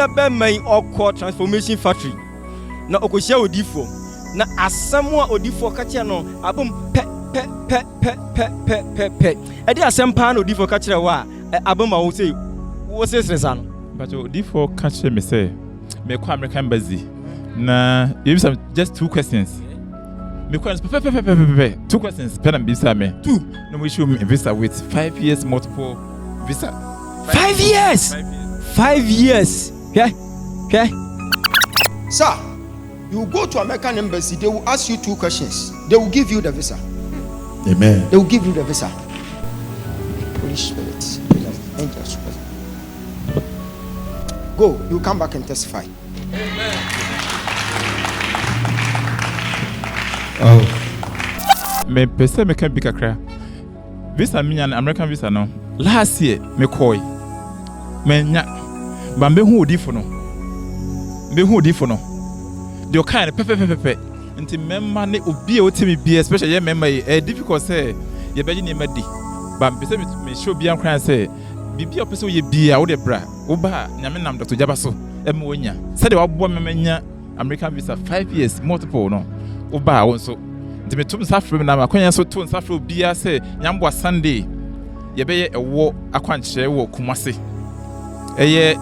nua be mai okọ transformation factory na okohia odifo na asem a odifo ka kire no abom pe edi asem pa na odifo ka kire wa abom a wo sei wo sesesa no but odifo ka kire me say me kwa American embassy na you have just 2 questions. Me questions 2 questions pen and visa me 2 no we show me visa with 5 years multiple visa 5 years 5 years okay sir, you go to American embassy, they will ask you 2 questions. They will give you the visa. Amen. They will give you the visa. Holy Spirit, angels. Go, you come back and testify. Amen. Oh. Me pese me can be kakra. Visa me an American visa no. Last year me koi. Me nya. Ba me hu odifo no. Me hu odifo no. The kind pepe. Nti memma ne obi e otimi bi especially ye memma e difficult say ye beji ne madi. Ba pese me show bi an kran say bibia pese ye bia wo de bra. Wo ba nyame nam Dr. Jabaso e me wonya. Say de wo bo me nya American visa 5 years multiple no. Wo ba won so nti me tum safre na makonya so to safre bia say nyambo Sunday ye be ye ewo akwankyere wo Kumase eye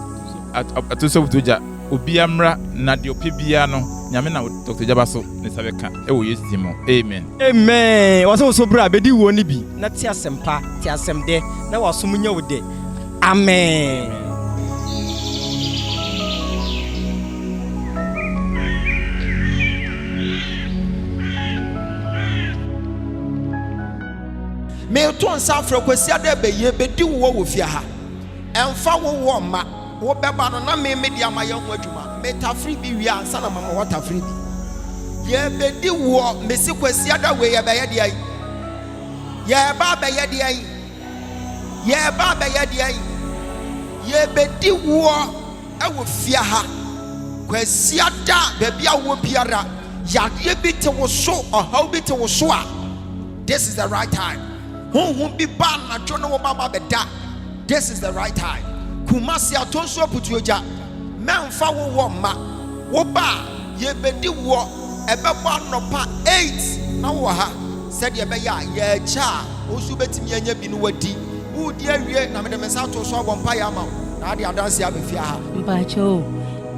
atoso butoja obi amra na de opebia no nyame na Dr. Jabaso ne sabeka ewo Yesu mo amen waso so bra bedi wo ni bi na ti asempa ti asemde na waso munya wo de amen. Me to nsafre kwasi ade be ye bedi wo fia ha emfa wo ma wo beba no na me di amaye ho adwuma metafri bi wi ansa na mama watafri bi ye bedi wo mesi kwasi ade we ye be ye de ai ye ba be ye de ai ye bedi wo e wo fia ha kwasi ade be bia wo biara ya ye bi te wo so how bi te wo so a this is the right time. Who be ban na jono baba beda. This is the right time. Kumasi atonso putuoja. Memfa wo ma. Wo ba ye bedi wo ebeba no pa 8 na wo ha. Said ye be ya ye cha osu betimi anya bi no wadi. Wo di awie na me de mensa to so abompa ya ma. Na ade adanse abefia ha. Mpacho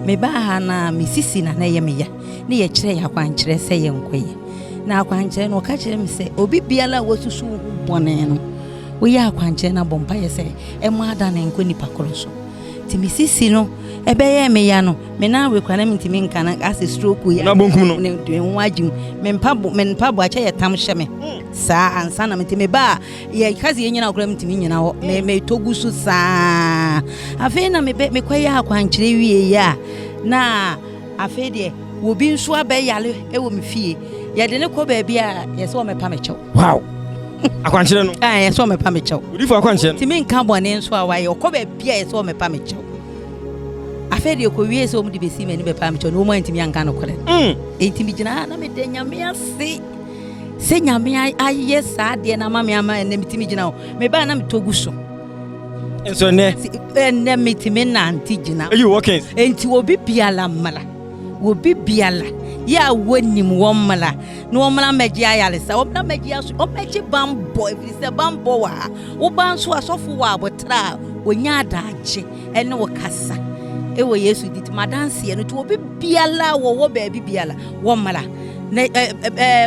me ba ha na me sisi na ye me ya. Ne ye kire ya kwankire se ye nkoye. Na akwanche no ka kire me se obi biala wosusu bone no wo ya akwanche na bompa ye se e mo ada na enko nipa koroso ti misisi no e be ye me ya no me na we kwana me ntimi nka na ase stroke ya na bonkum no ne wajim me mpabo acha ye tam hye me saa ansa na me ba ye kazi ye nyina okura me ntimi nyina ho me togusu saa afi na me kwaye akwanche wie ya na afi de wo bi nso abayale e wo me fie ye de ne ko ba bia ye se wo me pa me chew wow akwankyere no ye se wo me pa me chew odifo akwankyere ti me nka bone nso awaye ko ba bia ye se wo me pa me chew afedi ko wie se wo mu de besi me ni be pa me chew no mo antimi anka no kore entimi gina na me de nyame ase se nyame aye sa de na ma me ama na mitimi gina o me ba na me togu so enso ne mitimi na anti gina are you working enti obi biala mala wobi biala ya wonim womala no womala meji ayalesa womala meji aso o meji bambo if say bambo wa wo banso asofo wa abotra onya adaje ene wo kasa e wo Yesu dit madanse no to obi biala wo baabi biala womala na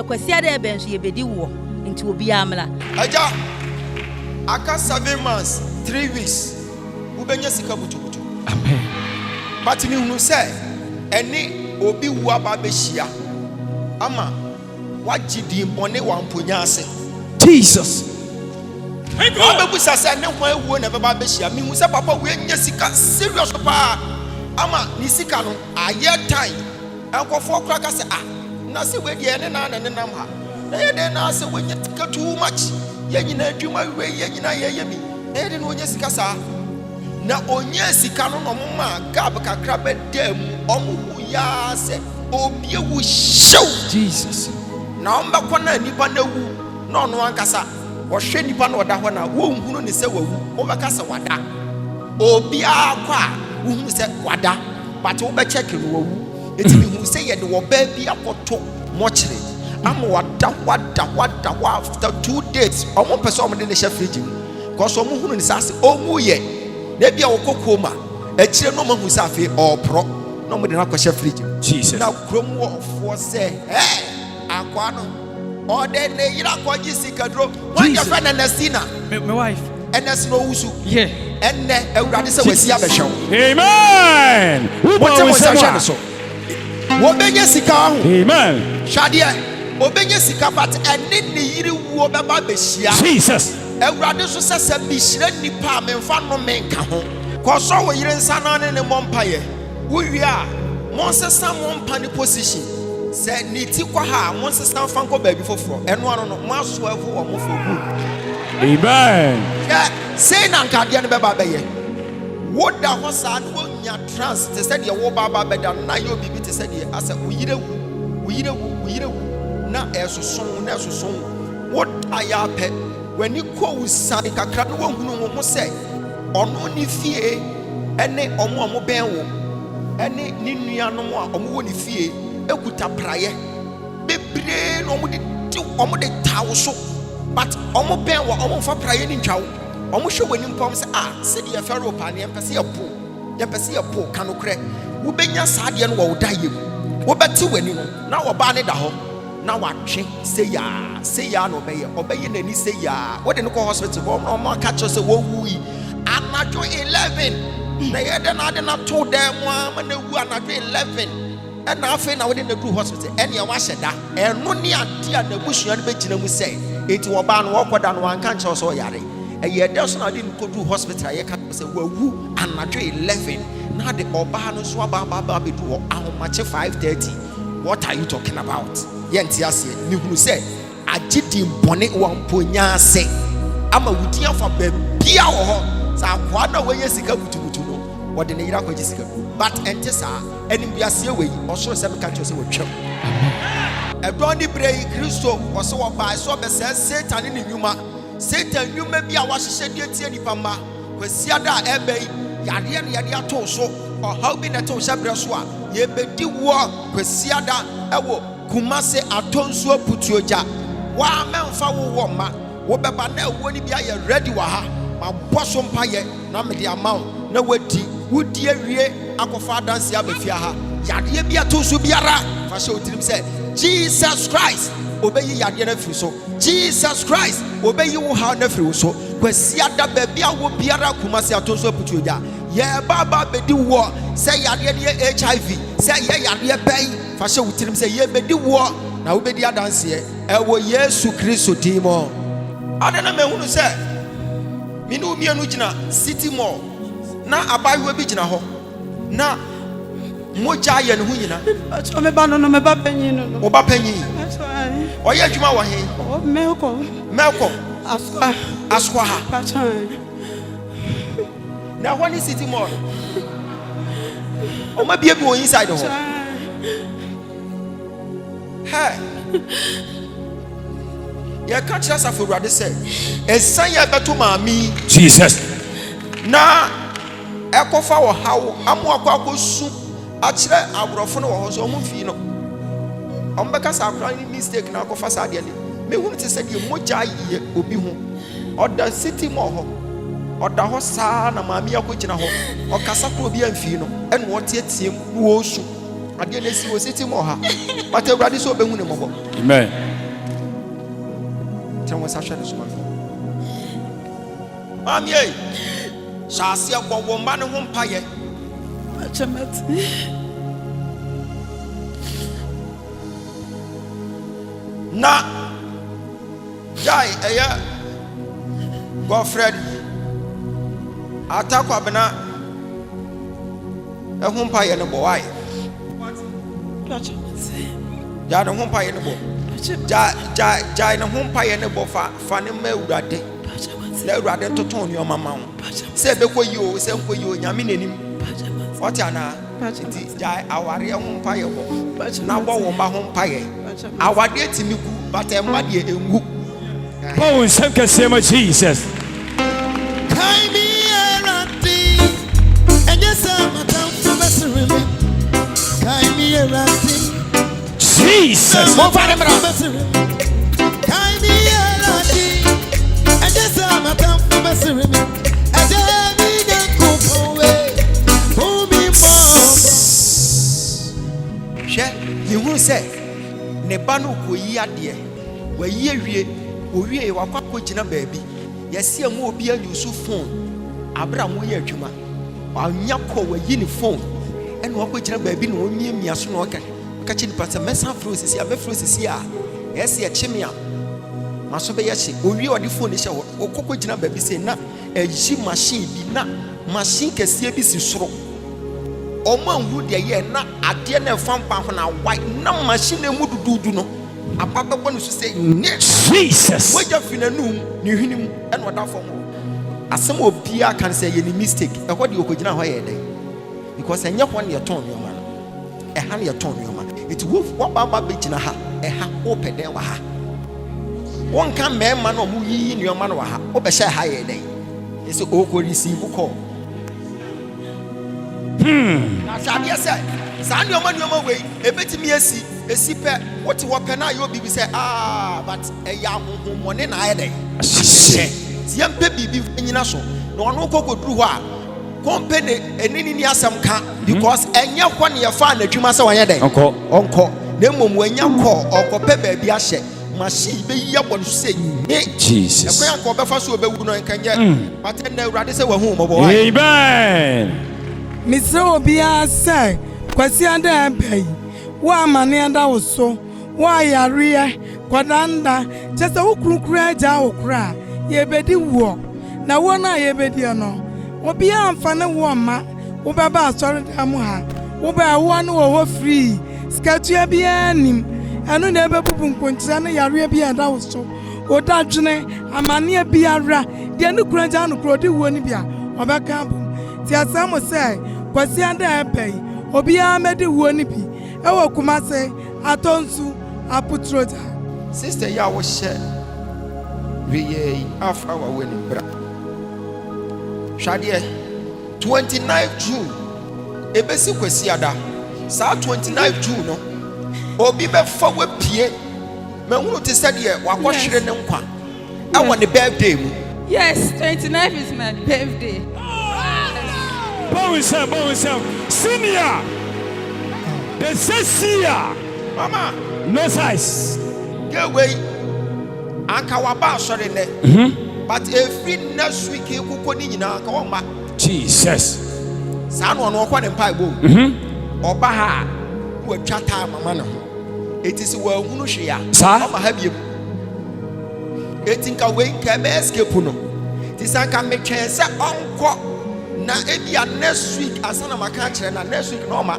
kwasi ade be nso ye bedi wo nti obi amala aja aka 7 months 3 weeks ubenya sika butubutu amen but mi hunu say eni obi wu aba behia ama wagidi bone wamponya ase Jesus abebu sase ne ho ewu na baba behia mi hu se papa we nya sika serious pa ama ni sika no aye time enkofo kra ka se na se we die ne na nam ha na ye de na se we nya tika too much ye nyina adwuma we ye nyina ye mi na de no nya sika sa na onye sika no no ma gab kakra be dem omu ya se obi ewu show Jesus na omba kwana nipa na wu na ono ankasa wo hwe nipa na oda ho na wo nhunu ne se wawu o beka se wada obi akwa who said wada but over check no it who say ye the baby akoto mochre am wada after 2 days omo person omo dey share fridge because omo hunu ni sase omu ye na bia wo kokoma e kire no mahu safe or pro no mo dey na share fridge Jesus na krom wo for say akwa no or then ne yira kwaji sikadro when your friend Ernestina my wife Ernest no wusu yeah enne ewurade se wasi abehwew amen wo say so wo benye sika ho amen hwade obenye sika but enne ne yiri wo beba behia Jesus ewurade so sese bihira nipa amemfa no menka ho koso wo yire nsa na ne mompaye wo wi a monsesa mompa ne position se ni ti kwa ha monsesa fanko ba bi foforo eno ano no maso evo o mofo good amen yeah say na nkade ne beba beye wo da ho sa no nya trans te se de wo baba beda na yo bibi te se de asa wo yire na esoson wo aya pe wani ko usani kakra no hunu mo se ono ni fie ene omo ben wo ene ni nuanom a omo wo ni fie ekuta praye bebre no omo de tawo so but omo ben wo omo fa praye ni ntwawo omo hwe wani mpom se se de fero pa ne empese ye po kanokre wo benya saade no wo daye wo beti wani no na wo ba ne da ho na watwe say ya no obeye nani say ya what in go hospital go no catch us wo wu anajo 11 na ye de na to dem ma na wu anajo 11 and na afi na we dey do hospital ene ya wa hyeda eno ne ade a na busuan be gina mu say eti wo ba no wo koda no an kan che so yare eye de so na de ko do hospital ye ka say wo wu anajo 11 na de oba no so ba be do ahomache 5:30 what are you talking about yenti ase ni hunu se agidi mbone wamponya ase ama wudia fa bebia wo ho sa akwa na we yesika butubutu no wode ne yira kwaji sika but ente sa enim biase we osoro se beka cho se wotwem edon ni brei Kristo oso wo ba so be se Satan ni nyuma Satan nyuma bia wa hyehyɛ die tie nipa ma kwasia da ebei yade ato so o how bi na to hyebre so a ye bedi wo kwasia da ewo kumase atonsuo putuoja wa memfa wo ma wo beba na wo ni bia ye ready wa ha ma boso mpaye na me de amaw na wadi wudi awie akofa danse abafia ha yade bia atonsuo biara fa hye otirim se Jesus Christ obeyi yade na firi so Jesus Christ obeyi wo ha na firi so kwasia da ba bia wo biara kumase atonsuo putuoja ye baba bedi wo se yade ne HIV se ye yade bai fa hye otirim se ye bedi wo na wo bedi adanse ewo Yesu Kristo dimo adana mehunu se minu mienu gina city mall na abayewa bi gina ho na moja ye ne hu nyina o me ba no me ba panyin no o ba panyin o ye adwuma wo he o melko aswa ha patan na ho ni city mall o ma bia bi o inside ho hey ya catch us for brother say esan ya beto maami Jesus na ekofa wo hawo amu akwakosu akire abrofo no wo so omu fi no ombeka sa akra ni mistake na akofa sa de me hunu te se de moja ye obi hu oda city mo ho oda ho sa na maami akogina ho okasa kro obi amfi no ene wo tie tie mu wo su ade na si wo city mo ha but brother so obehu ne mo amen tell us ashare this one mami eh shasi agwo mba ne ho mpaye achamat na jai eya Godfred atakwa bena ho mpaye ne bo why ja ne ho mpaye ne bo ja ne ho mpaye ne bo fa ne ma urade na urade toton ni o mama ho se be koyi o se koyi o nyame nanim what ana ti ja aware ho mpaye bo na bo wo ba ho mpaye awade timiku but e ma de engu oh nsem kesema Jesus kai mi arati enye sama Jesus. Mo fa ne mra. You say ne ba no ko yi ade wa yi awie owie wa kwakọ gina baabi yesi amu obi anyusu phone abra mo ye adwuma anya ko wa yi ni phone ene wa ko gina baabi na onye miaso na oka chi ni pasa mesa frosisi a me frosisi a yesi e chimia maso be ye chi owie odi phone hye wo kokọ gina baabi se na eji machine bi na machine kese bi si soro Oman who de ye na ade na fampa ho na why na machine mu dududu no apapa bonu so say Jesus we just finanum ni hwinim e no da fom asem obia kan say ye ni mistake e ho de okogina ho ye den because enye ho na ye ton nyoma no e ha na ye ton nyoma it wolf what baba be gina ha e ha opeden wa ha won kan mema no mu yi nyoma no wa ha wo be sha ha ye den e say o ko receive call na sabia say sa nyoma we ebetimi esi pe what wo pe na yo bibi say but eya honhomone na aye dey tiam pe bibi nyina so na ono kokoduru ho a company enini ni asam ka because enye ho ne ye fa na adwuma say wanye dey onko na mmom wanya ko okope ba bi ahye machine be yi abon so say Jesus ekwan ko be fa so obewu no nkanye but na urade say wa hu mobo amen. Mr. Obia say, Kwasi ande abai. Wa mane anda woso. Wa yare kwadanda. Just a ukrukra ja okra. Ye bedi wo. Na wona ye bedi no. Obia amfane wo ma. Wo baba asori damu ha. Wo ba wo no wo free. Skatua bia nim. Anu na ebebubu nkontira na yare bia anda woso. Oda dwene amane bia ra. De ne kura ja no kro de wo ni bia. Obeka bu. Ti asamo say Kwasi ande abai obia medi wo ni bi e wo kuma se atonsu aputroja sister ya wo share we ye afa wa we ni bra shade 29 June ebesi Kwasi ada sa 29 June no obi be fa we pie me hunu te said ye wakohwere ne nkwa e wo ne birthday mu. Yes, 29th is my birthday. Bon senior. The senior. Mama, no size. Get away. Anka waba sorry ne. But every next week you could nyina anka won ma. Jesus. Sa no no kwa ne mpa go. Oba ha wo twata mama no. Etisi wa hunu hwe ya. Mama ha biem. Etinka we nka me escape no. Tisanka me twen se onko na ebia next week asana maka kire na next week no ma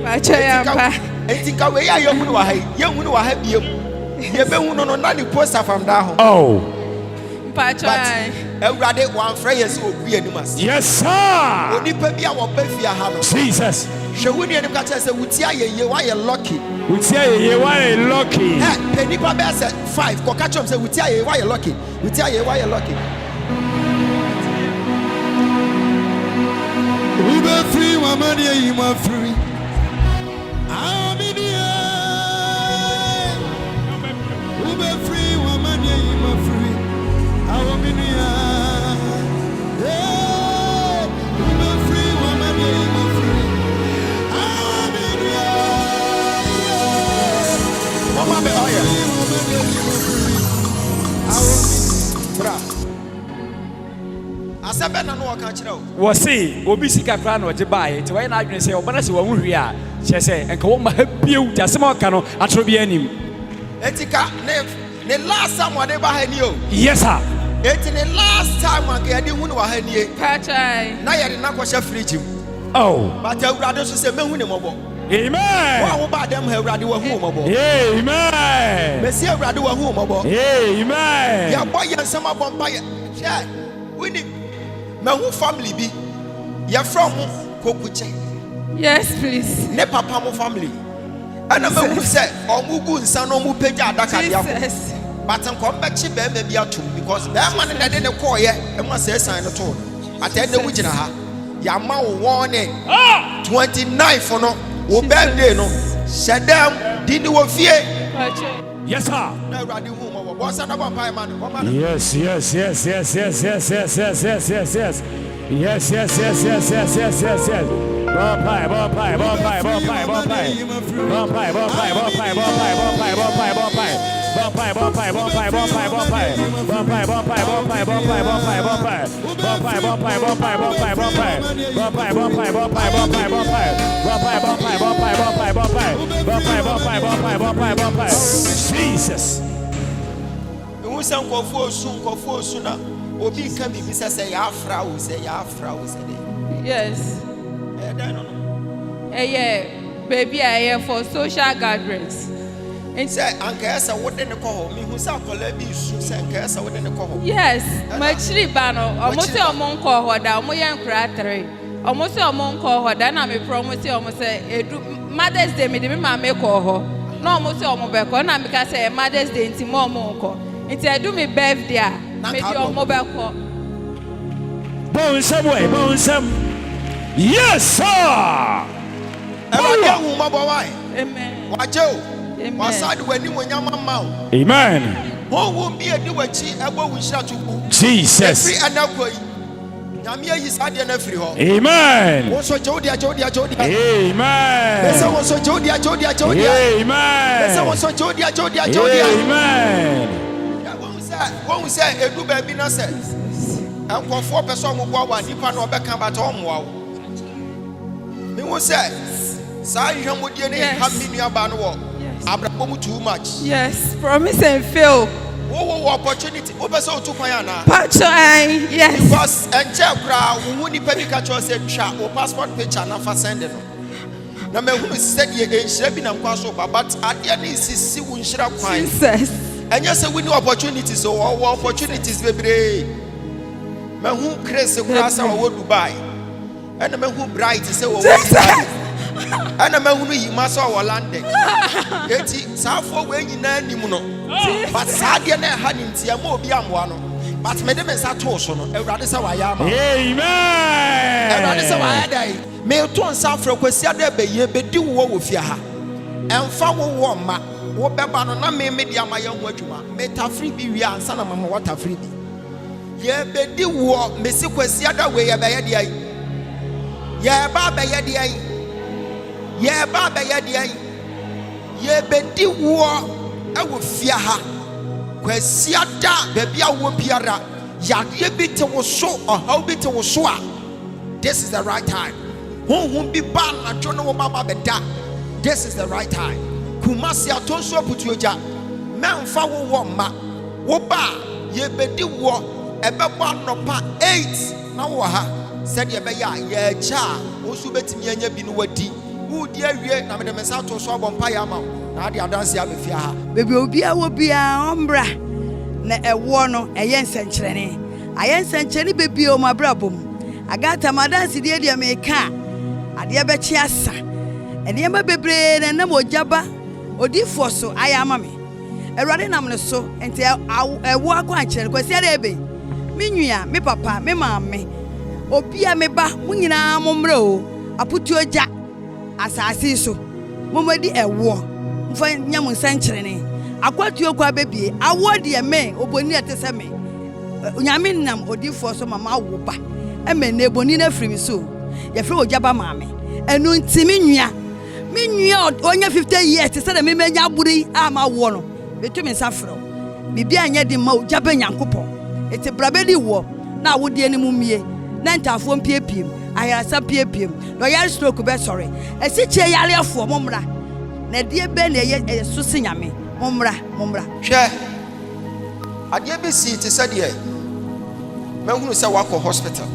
Pacha ya pa etinka we ya yehunu wa ha yehunu wa ha biem ye be hunu no na ni poster from da ho Pacha Ewurade wan frɛ yes ogu anim as yes sir onipa bia wo ba fia ha no Jesus hwewuni anim ka kire se wutia ye wa ye lucky lucky penipa be se 5 ko ka chom se wutia ye wa ye lucky Ube free, woman, you are free. I'm in here. Ube free, woman, you are free. I'm in here. Ube free, woman, you are free. I'm in here. Mama be oya. Bra. Asabe na no waka kire o. Wo say obi sika kra na oje bae ti we na adwene say obana se wo hwie a che say enka wo ma ha bieu ti asem aka no atro bi anim. Etika ne last time wa de ba ha ni o. Yes sir. Eti ne last time wa ke de hunu wa ha ni. Pacha Na ye de na ko sha fridge mu. Oh. But Ewurade so say mehu ne mobo. Amen. Wa wo ba dem ha Ewurade wa hu mobo. Amen. Mesi Ewurade wa hu mobo. Amen. Ya boy nsama bomba ye. She wini mehu family bi ye from Kokuche. Yes, please. Ne papa mo family. Ana mehu say omugu nsa no mu pagya adaka dia ko. Jesus. But nko mbechi be me bi atum because be man na de ne call ye e mo say sign no to. Atende wugina ha. Ya ma wo warning. 29 for no. Wo birthday no. Shadam, didn't you fear? Yes, sir. No, Raddy Woman, what's another pie man? Yes. Yes. Bye. Jesus. Who sang for soon, Obi can be say Afra, say. Yes. Yeah, baby, I am for social gatherings. And say, Uncle Essa, what didn't call me? Who saw Colebi Susan Cassa, what didn't call? Yes, my chili banner, almost a monk or what down my young cratery. Almost a monk or what then I may promise you almost say, Mother's Day, me, my make or no, almost all mobile call, and because I Mother's Day in Timor Monco. It's a do me birthday, make your mobile call. Bone some. Yes, sir. Amen. Watch out. Wasad when you were young mouth. Amen. Who won't be a new chi about we shall to Jesus. Free and now going. Yamia is at the free home. Amen. Also, Jodia. Amen. Also, Jodia. Amen. Also, Jodia. Amen. One say, a good baby no sense. And for 4 person who go one, you can't back at home. Wow. Me will say, Sai Hamudi have been your banner. Abraham too much. Yes, promise and fail. Oh, opportunity. Over so to Payana. Yes. Because and check crowd who wouldn't pay catcher said chat or passport picture not for sending. Now, who said ye ain't shaping and pass over, but at the end, see when she have fine. And yes, we know opportunities, so our opportunities will be. Man who crazy grass and would Dubai. And a man who bright is so. And a man who you must our landing. South away in Nimuno. But Sadian had in Tiamobiam one. But Madame Satoson, and rather so I am. Amen. And rather so I die. May turn South Roquesia de Bay, but do war with Yaha. And follow warm, what Babano, not me, media, my young Wajuma, Meta free be and son of Mamma water free. Ye be do war, Missy Quesia that way, a bayadi. Ye Baba Yadi. Ye Baba Yadi. Ye be do war, I will fear her. Quesiata, baby, I will be a rat. Ye bit was so or how bit was so. This is the right time. Who won't be banned and John Obama Beda. This is the right time. Kumasia Tonso put you jack. Man foul one ma. Woba, ye be do war, ever 1 no pa 8. Now, said ye be ya, ye cha, also bet me and ye been wadi. Who dear ye, Namada Mesato swab on Payama. Now the Adansi Abifia. Baby will be a umbra. Na a warno, a yen century. I yen century baby o my brabum. I got a madansi dear America. I dear Bechiasa. And the Emma Bebre and no more jabba. Or dear for so I am mammy. A running am so and tell a walk watch and was said ebe. Minya, me papa, me mammy. O pia me ba, wingina mombro. I put you a jack as I see so. Mumadi a war. Find Yamun century. I quote your baby. I want dear me, or Bonia to send me. Yaminam or dear for some mamma whooper. And me nebonina free so. Your flow jabba mammy. And no Timinia. Minya onye 50 years to say me menya buri ama wo no betumi safro bibia anya di ma ojaba nyankopon eti brabedi wo na wodi ani mumie na ntafo mpiepiem ayarasa piepiem no yar stroke be sorry esi che yare afo momra na die be na ye so senyame momra hwe ade be si te said ye mahunu say wako hospital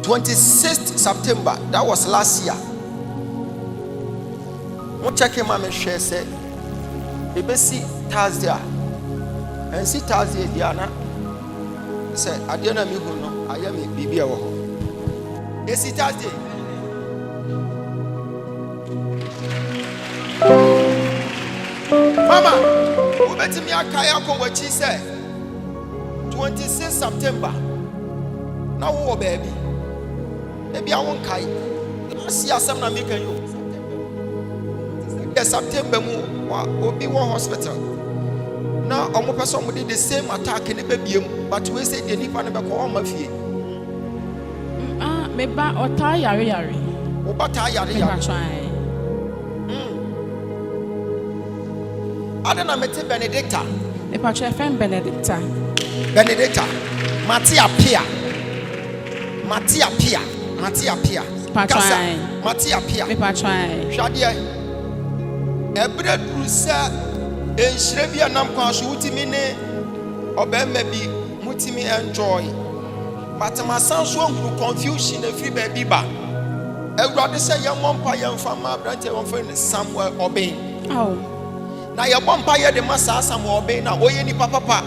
26th September, that was last year. What check him, my share said, BBC Thursday, and see Thursday, Diana said, I didn't know who no, I am a baby. Yes, see Thursday. Mama, who bet me a kayak what she said? 26th September. Now, oh, baby. Maybe I won't kite. See, I am not making you. September obi wɔ hospital na ɔmo pɛ sɛ ɔmo de the same attack ne bɛbiem but we say the nipa ne bɛkɔ ɔma fie meba ɔtaa yare wobata yare ada na mete Benedicta mepatwa fɛn Benedicta Matia Pia kasa Matia Pia mepatwa hwadeɛ ɛbrɛ duru sɛ enhyire bi anam kwa so wutimi ne ɔbɛma bi mutimi enjoy but masan so ohuru confusion efiri baabi ba awurade sɛ yɛmmɔ mpa yɛmfa ma abrante wɔmfa ne Samuel Obin na yɛbɔ mpa yɛ de ma saa Samuel Obin na ɔyɛ nipa papa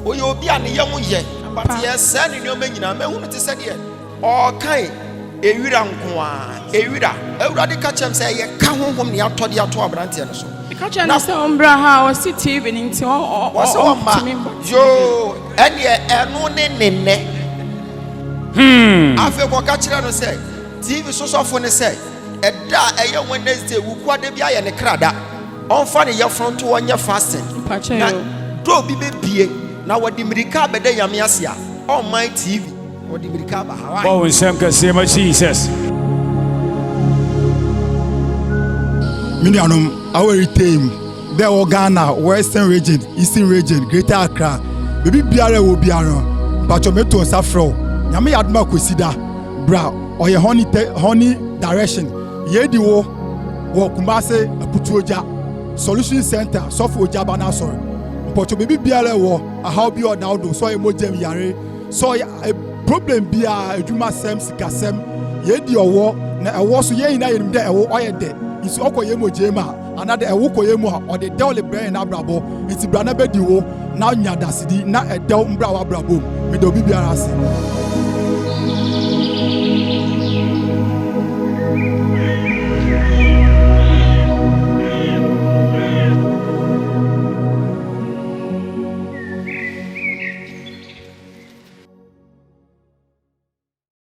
ɔyɛ obi a ne yɛ mo yɛ but yɛsɛ ne nneɛma nyinaa mehu no te sɛ deɛ ɔkae ewira nkoa ewira awurade ka kyerɛm sɛ yɛka honhom ne yɛatɔ de ato abrante no so ka kyerɛ no sɛ ɔmbra ha ɔsi TV ne nti ɔtumi yo ɛneɛ ɛno ne nennɛ afei kɔka kyerɛ no sɛ TV sosɔfo ne sɛ ɛda a ɛyɛ Wednesday wukuada bi ayɛ ne krada ɔmfa ne yɛforo nto ɔnyɛ fasting na dɔɔ bi bɛbie na wɔde mmirika bɛda Nyame ase a ɔmman TV wɔde mmirika ba Hawaii Oh, nsɛm kɛseɛ ma Jesus Minianum, our team, there were Ghana, Western region, Eastern region, Greater Accra. Baby Biara will be around. Pachometo and Safro. Yami Adma Kusida, Bra, or your honey direction. Yedi wo, Kumase, Putuja, Solution Center, Software Jabana, sorry. Pacho baby Biara wo, a how be or now do, so a mojem yare, so a problem be a Juma Sem Sikasem, Yedi or war, na a was ye in there, or there. Isi okoyemo jema another ewokoyemo or the devil brain na brabo iti brana bedi wo na nya dasidi na edel mbra wa brabo me do bibia ase